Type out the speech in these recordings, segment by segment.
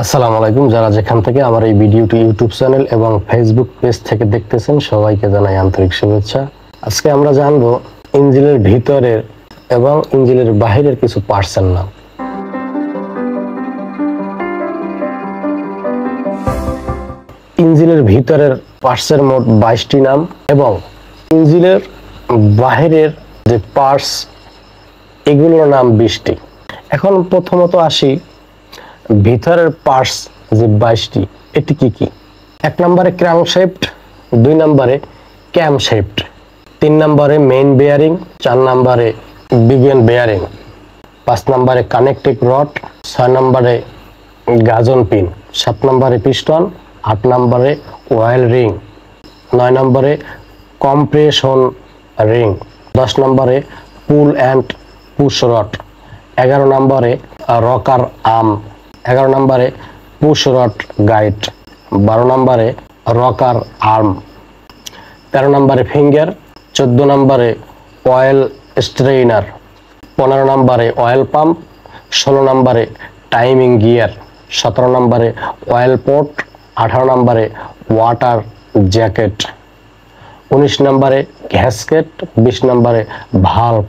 আসসালামু আলাইকুম। যারা যেখান থেকে আমার এই ভিডিওটি ইউটিউব চ্যানেল এবং ফেসবুক পেজ থেকে দেখতেছেন সবাইকে জানাই আন্তরিক শুভেচ্ছা। আজকে আমরা জানবো ইঞ্জিনের ভিতরের এবং ইঞ্জিনের বাহিরের কিছু পার্টসের নাম। ইঞ্জিনের ভিতরের পার্টসের মোট 22টি নাম এবং ইঞ্জিনের বাহিরের যে পার্টস এগুলোর নাম 20টি। এখন প্রথমত আসি ভিতরের পার্টস যে 22টি, এটি কি কি? 1 নম্বরে ক্র্যাঙ্কশ্যাফট, 2 নম্বরে ক্যামশ্যাফট, 3 নম্বরে মেইন বেয়ারিং, 4 নম্বরে বিগেন বেয়ারিং, 5 নম্বরে কানেক্টিং রড, 6 নম্বরে গাজন পিন, 7 নম্বরে পিস্টন, 8 নম্বরে অয়েল রিং, 9 নম্বরে কম্প্রেশন রিং, 10 নম্বরে পুল অ্যান্ড পুশ রড, 11 নম্বরে রকার আর্ম, 11 নম্বরে পুশ রড গাইড, 12 নম্বরে রকার আর্ম, 13 নম্বরে ফিঙ্গার, 14 নম্বরে অয়েল স্ট্রেইনার, 15 নম্বরে অয়েল পাম্প, 16 নম্বরে টাইমিং গিয়ার, 17 নম্বরে অয়েল পোর্ট, 18 নম্বরে ওয়াটার জ্যাকেট, 19 নম্বরে গ্যাসকেট, 20 নম্বরে ভাল্ব,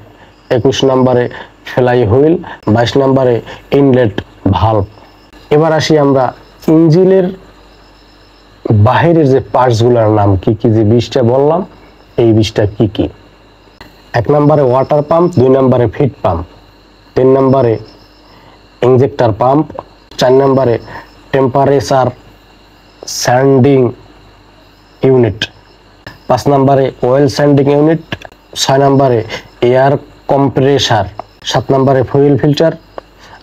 21 নম্বরে ফ্লাই হুইল, 22 নম্বরে ইনলেট ভাল্ব। এবার আসি আমরা ইঞ্জিনের বাহিরের যে পার্টসগুলোর নাম কি কি, যে 20টা বললাম এই 20টা কি কি? 1 নম্বরে ওয়াটার পাম্প, 2 নম্বরে ফিট পাম্প, 3 নম্বরে ইনজেক্টর পাম্প, 4 নম্বরে টেম্পারেচার স্যান্ডিং ইউনিট, 5 নম্বরে অয়েল স্যান্ডিং ইউনিট, 6 নম্বরে এয়ার কম্প্রেসার, 7 নম্বরে ফুয়েল ফিল্টার,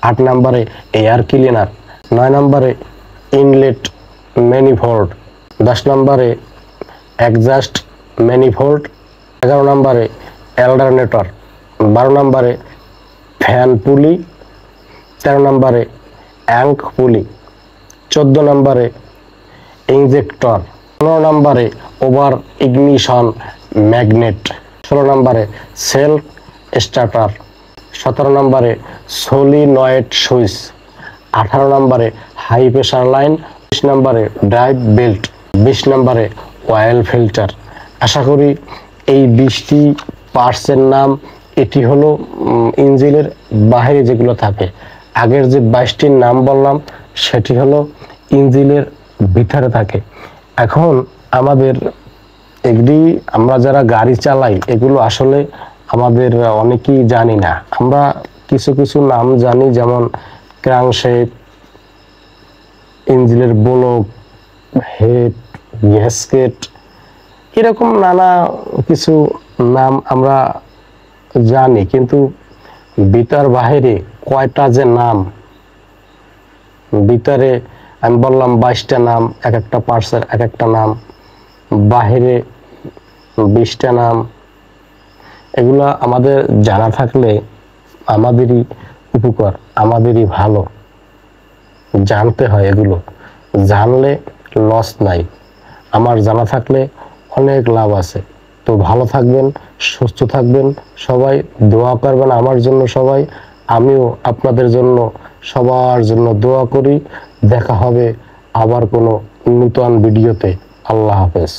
8 নম্বরে এয়ার ক্লিনার, 9 নম্বরে ইনলেট ম্যানিফোল্ড, 10 নম্বরে এক্সজস্ট ম্যানিফোল্ড, 11 নম্বরে অ্যাল্টারনেটর, 12 নম্বরে ফ্যান পুলি, 13 নম্বরে অ্যাঙ্ক পুলি, 14 নম্বরে ইনজেক্টর, 15 নম্বরে ওভার ইগনিশন ম্যাগনেট, 16 নম্বরে সেলফ স্টার্টার, 17 নম্বরে সলিনয়েড সুইচ, 18 নম্বরে হাই প্রেশার লাইন, 20 নম্বরে ড্রাইভ বেল্ট, 20 নম্বরে অয়েল ফিল্টার। আশা করি এই 20টি পার্টসের নাম, এটি হলো ইঞ্জিনের বাহিরে যেগুলো থাকে। আগের যে 22টির নাম বললাম সেটি হলো ইঞ্জিনের ভিতরে থাকে। এখন আমাদের এগুলি আমরা যারা গাড়ি চালাই এগুলো আসলে আমাদের অনেকেই জানি না। আমরা কিছু কিছু নাম জানি, যেমন ক্র্যাঙ্কশ্যাফট, ইঞ্জিনের ব্লক, হেড, গ্যাসকেট, এরকম নানা কিছু নাম আমরা জানি, কিন্তু ভিতর বাহিরে কয়টা যে নাম, ভিতরে আমি বললাম 22টা নাম, এক একটা পার্টসের এক একটা নাম, বাহিরে 20টা নাম। এগুলা আমাদের জানা থাকলে আমাদেরই উপকার, আমাদেরই ভালো। জানতে হয়, এগুলো জানলে লস নাই, আমার জানা থাকলে অনেক লাভ আছে। তো ভালো থাকবেন, সুস্থ থাকবেন, সবাই দোয়া করবেন আমার জন্য সবাই, আমিও আপনাদের জন্য সবার জন্য দোয়া করি। দেখা হবে আবার কোনো নতুন ভিডিওতে। আল্লাহ হাফেজ।